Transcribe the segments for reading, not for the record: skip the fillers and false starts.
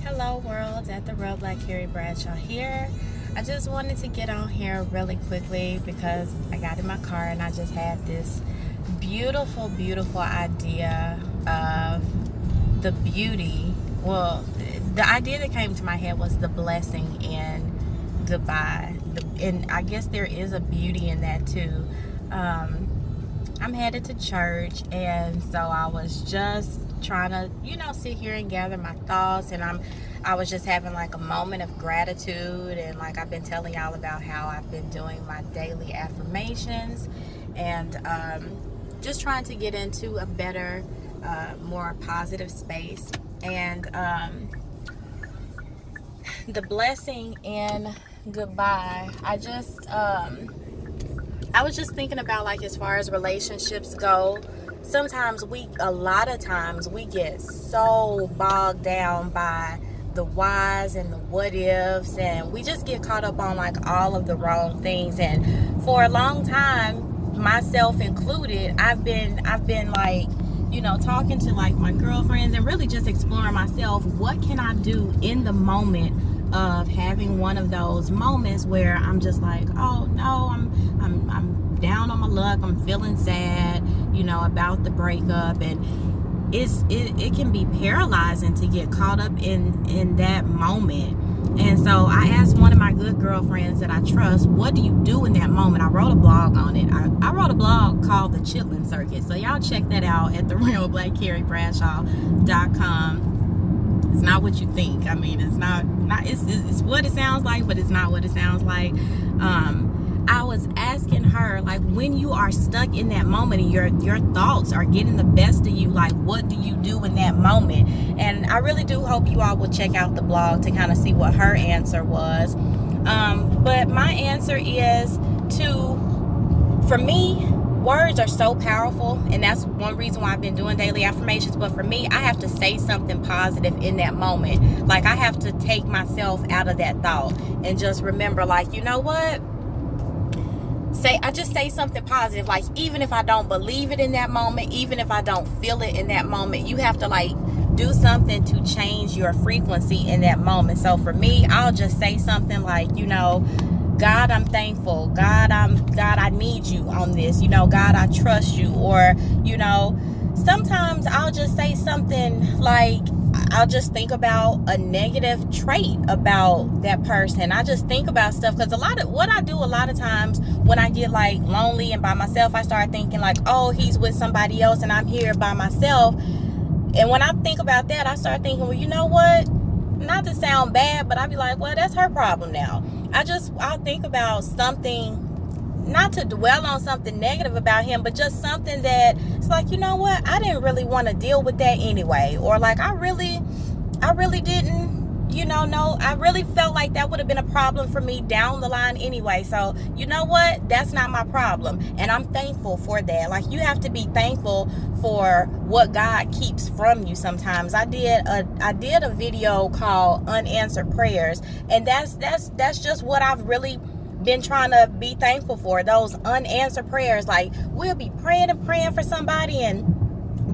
Hello world, at TheRealBlackCarrieBradshaw here. I just wanted to get on here really quickly because I got in my car and I just had this beautiful idea of the beauty. Well, the idea that came to my head was the blessing and goodbye. And I guess there is a beauty in that too. I'm headed to church, and so I was just trying to, sit here and gather my thoughts, and I was just having like a moment of gratitude, and like I've been telling y'all about how I've been doing my daily affirmations, and just trying to get into a better, more positive space. And the blessing and goodbye, I was just thinking about, like, as far as relationships go, a lot of times we get so bogged down by the whys and the what ifs, and we just get caught up on like all of the wrong things. And for a long time, myself included, I've been like, talking to like my girlfriends and really just exploring myself. What can I do in the moment of having one of those moments where I'm just like, oh no, I'm down on my luck, I'm feeling sad, about the breakup, and it can be paralyzing to get caught up in that moment. And so I asked one of my good girlfriends that I trust, what do you do in that moment? I wrote a blog on it. I wrote a blog called The Chitlin Circuit, so y'all check that out at TheRealBlackCarrieBradshaw.com. It's not what you think. I mean, it's it's what it sounds like, but it's not what it sounds like. I was asking her, like, when you are stuck in that moment and your thoughts are getting the best of you, like, what do you do in that moment? And I really do hope you all will check out the blog to kind of see what her answer was. But my answer is for me, words are so powerful, and that's one reason why I've been doing daily affirmations. But for me, I have to say something positive in that moment. Like, I have to take myself out of that thought and just remember, like, you know what? I just say something positive. Like, even if I don't believe it in that moment, even if I don't feel it in that moment, you have to like do something to change your frequency in that moment. So for me, I'll just say something like, God, I'm thankful. God, I need you on this. God, I trust you. Or, sometimes I'll just say something like, I'll just think about a negative trait about that person. I just think about stuff, because what I do a lot of times when I get like lonely and by myself, I start thinking like, oh, he's with somebody else and I'm here by myself. And when I think about that, I start thinking, well, you know what? Not to sound bad, but I'd be like, well, that's her problem now. I'll think about something, not to dwell on something negative about him, but just something that it's like, you know what, I didn't really want to deal with that anyway. Or like, I really didn't, I really felt like that would have been a problem for me down the line anyway. So you know what, that's not my problem, and I'm thankful for that. Like, you have to be thankful for what God keeps from you sometimes. I did a video called Unanswered Prayers, and that's just what I've really been trying to be thankful for, those unanswered prayers. Like, we'll be praying for somebody, and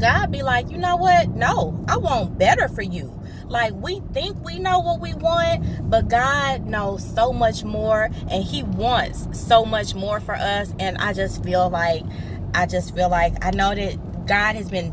God be like, you know what, no, I want better for you. Like, we think we know what we want, but God knows so much more, and he wants so much more for us. And I just feel like I know that God has been,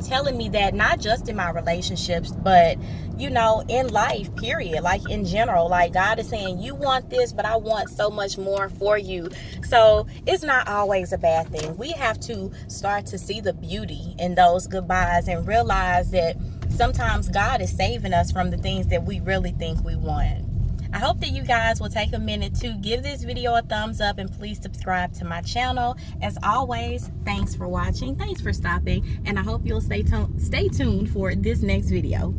telling me that, not just in my relationships, but, in life, period. Like, in general, like, God is saying, you want this, but I want so much more for you. So it's not always a bad thing. We have to start to see the beauty in those goodbyes and realize that sometimes God is saving us from the things that we really think we want. I hope that you guys will take a minute to give this video a thumbs up, and please subscribe to my channel. As always, thanks for watching. Thanks for stopping. And I hope you'll stay tuned for this next video.